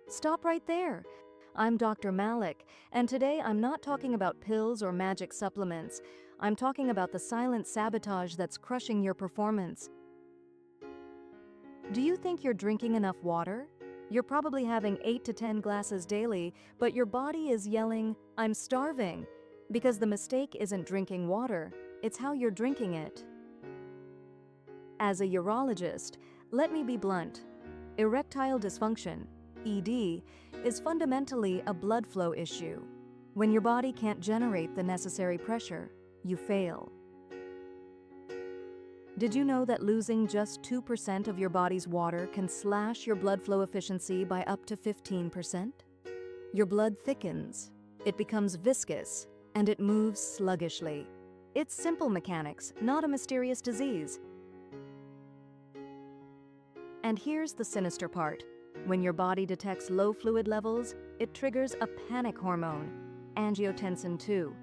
Stop right there. I'm Dr. Malik, and today I'm not talking about pills or magic supplements. I'm talking about the silent sabotage that's crushing your performance. Do you think you're drinking enough water? You're probably having 8 to 10 glasses daily, but your body is yelling, "I'm starving," because the mistake isn't drinking water, it's how you're drinking it. As a urologist, let me be blunt. Erectile dysfunction, ED, is fundamentally a blood flow issue. When your body can't generate the necessary pressure, you fail. Did you know that losing just 2% of your body's water can slash your blood flow efficiency by up to 15%? Your blood thickens, it becomes viscous, and it moves sluggishly. It's simple mechanics, not a mysterious disease. And here's the sinister part. When your body detects low fluid levels, it triggers a panic hormone, angiotensin II.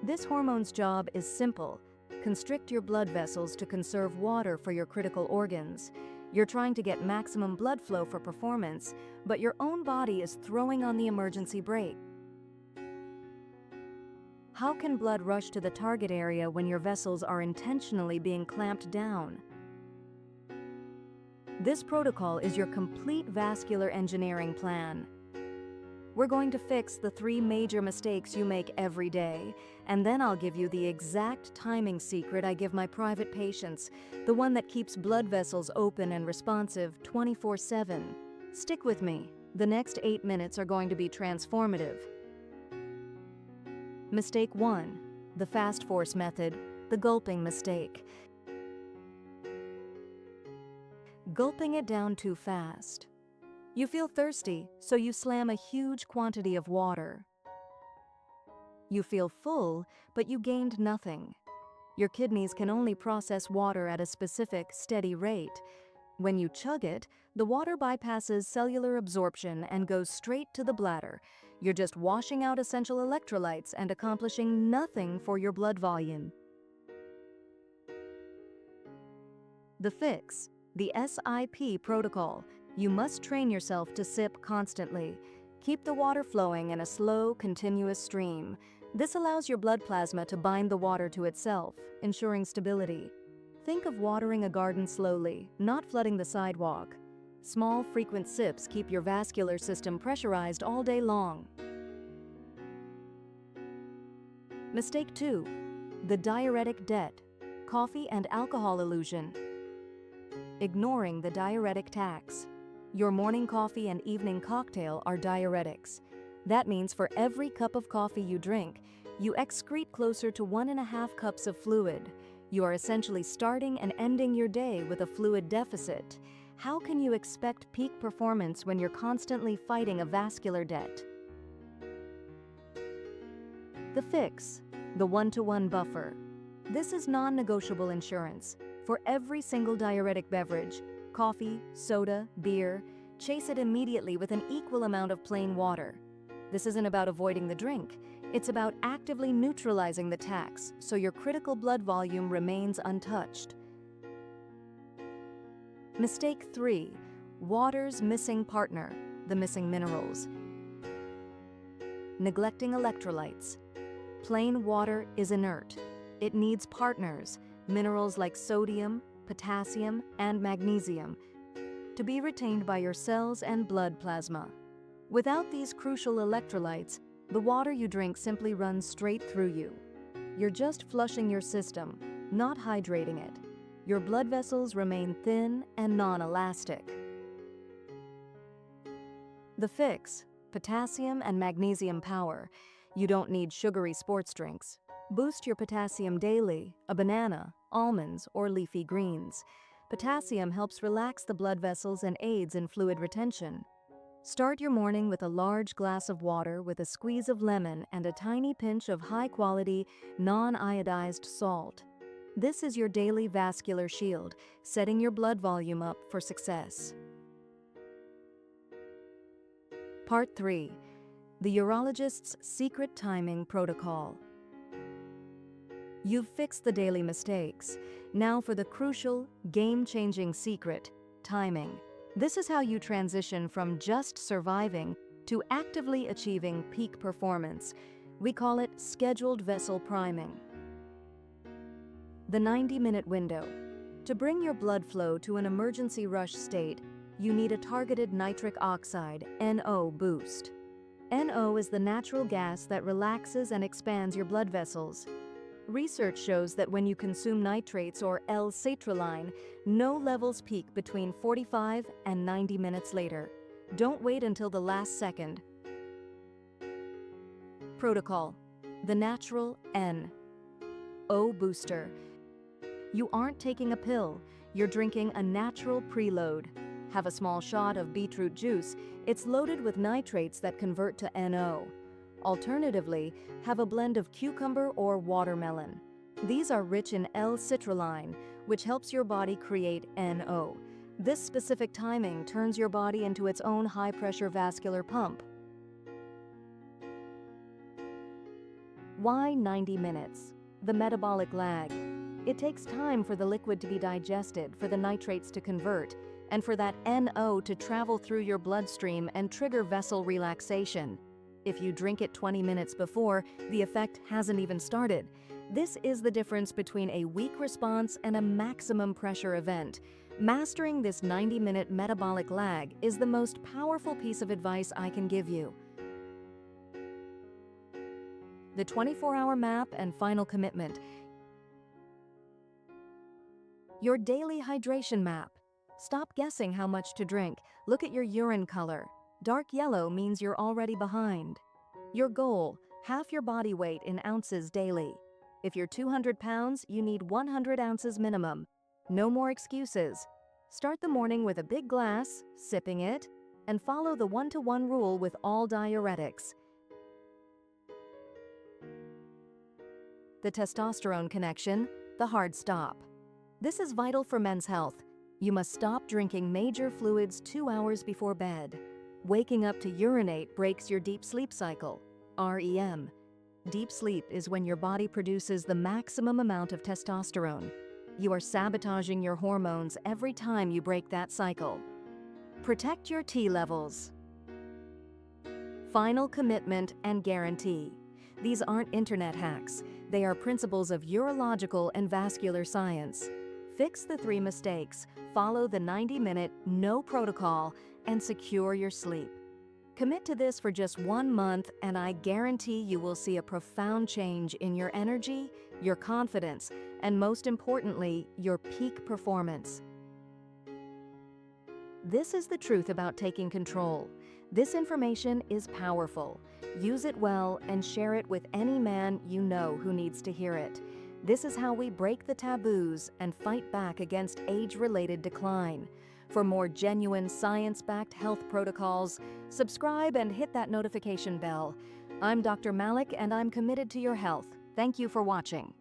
This hormone's job is simple: constrict your blood vessels to conserve water for your critical organs. You're trying to get maximum blood flow for performance, but your own body is throwing on the emergency brake. How can blood rush to the target area when your vessels are intentionally being clamped down? This protocol is your complete vascular engineering plan. We're going to fix the 3 major mistakes you make every day, and then I'll give you the exact timing secret I give my private patients, the one that keeps blood vessels open and responsive 24/7. Stick with me. The next 8 minutes are going to be transformative. Mistake 1. The fast force method, the gulping mistake. Gulping it down too fast. You feel thirsty, so you slam a huge quantity of water. You feel full, but you gained nothing. Your kidneys can only process water at a specific, steady rate. When you chug it, the water bypasses cellular absorption and goes straight to the bladder. You're just washing out essential electrolytes and accomplishing nothing for your blood volume. The fix: the SIP protocol. You must train yourself to sip constantly. Keep the water flowing in a slow, continuous stream. This allows your blood plasma to bind the water to itself, ensuring stability. Think of watering a garden slowly, not flooding the sidewalk. Small, frequent sips keep your vascular system pressurized all day long. Mistake 2. The diuretic debt, coffee and alcohol illusion. Ignoring the diuretic tax. Your morning coffee and evening cocktail are diuretics. That means for every cup of coffee you drink, you excrete closer to 1.5 cups of fluid. You are essentially starting and ending your day with a fluid deficit. How can you expect peak performance when you're constantly fighting a vascular debt? The fix: the 1-to-1 buffer. This is non-negotiable insurance. For every single diuretic beverage, coffee, soda, beer, chase it immediately with an equal amount of plain water. This isn't about avoiding the drink. It's about actively neutralizing the tax so your critical blood volume remains untouched. Mistake 3. Water's missing partner, the missing minerals. Neglecting electrolytes. Plain water is inert. It needs partners, minerals like sodium, potassium, and magnesium, to be retained by your cells and blood plasma. Without these crucial electrolytes, the water you drink simply runs straight through you. You're just flushing your system, not hydrating it. Your blood vessels remain thin and non-elastic. The fix: potassium and magnesium power. You don't need sugary sports drinks. Boost your potassium daily: a banana, almonds, or leafy greens. Potassium helps relax the blood vessels and aids in fluid retention. Start your morning with a large glass of water with a squeeze of lemon and a tiny pinch of high-quality, non-iodized salt. This is your daily vascular shield, setting your blood volume up for success. Part 3. The Urologist's Secret Timing Protocol. You've fixed the daily mistakes. Now for the crucial, game-changing secret: timing. This is how you transition from just surviving to actively achieving peak performance. We call it scheduled vessel priming. The 90-minute window. To bring your blood flow to an emergency rush state, you need a targeted nitric oxide, NO, boost. NO is the natural gas that relaxes and expands your blood vessels. Research shows that when you consume nitrates or L-citrulline, NO levels peak between 45 and 90 minutes later. Don't wait until the last second. Protocol. The natural NO booster. You aren't taking a pill, you're drinking a natural preload. Have a small shot of beetroot juice. It's loaded with nitrates that convert to NO. Alternatively, have a blend of cucumber or watermelon. These are rich in L-citrulline, which helps your body create NO. This specific timing turns your body into its own high-pressure vascular pump. Why 90 minutes? The metabolic lag. It takes time for the liquid to be digested, for the nitrates to convert, and for that NO to travel through your bloodstream and trigger vessel relaxation. If you drink it 20 minutes before, the effect hasn't even started. This is the difference between a weak response and a maximum pressure event. Mastering this 90-minute metabolic lag is the most powerful piece of advice I can give you. The 24-hour map and final commitment. Your daily hydration map. Stop guessing how much to drink. Look at your urine color. Dark yellow means you're already behind. Your goal, half your body weight in ounces daily. If you're 200 pounds, you need 100 ounces minimum. No more excuses. Start the morning with a big glass, sipping it, and follow the 1-to-1 rule with all diuretics. The testosterone connection, the hard stop. This is vital for men's health. You must stop drinking major fluids 2 hours before bed. Waking up to urinate breaks your deep sleep cycle, REM. Deep sleep is when your body produces the maximum amount of testosterone. You are sabotaging your hormones every time you break that cycle. Protect your T levels. Final commitment and guarantee. These aren't internet hacks. They are principles of urological and vascular science. Fix the 3 mistakes, follow the 90-minute NO protocol, and secure your sleep. Commit to this for just 1 month, and I guarantee you will see a profound change in your energy, your confidence, and most importantly, your peak performance. This is the truth about taking control. This information is powerful. Use it well and share it with any man you know who needs to hear it. This is how we break the taboos and fight back against age-related decline. For more genuine science-backed health protocols, subscribe and hit that notification bell. I'm Dr. Malik and I'm committed to your health. Thank you for watching.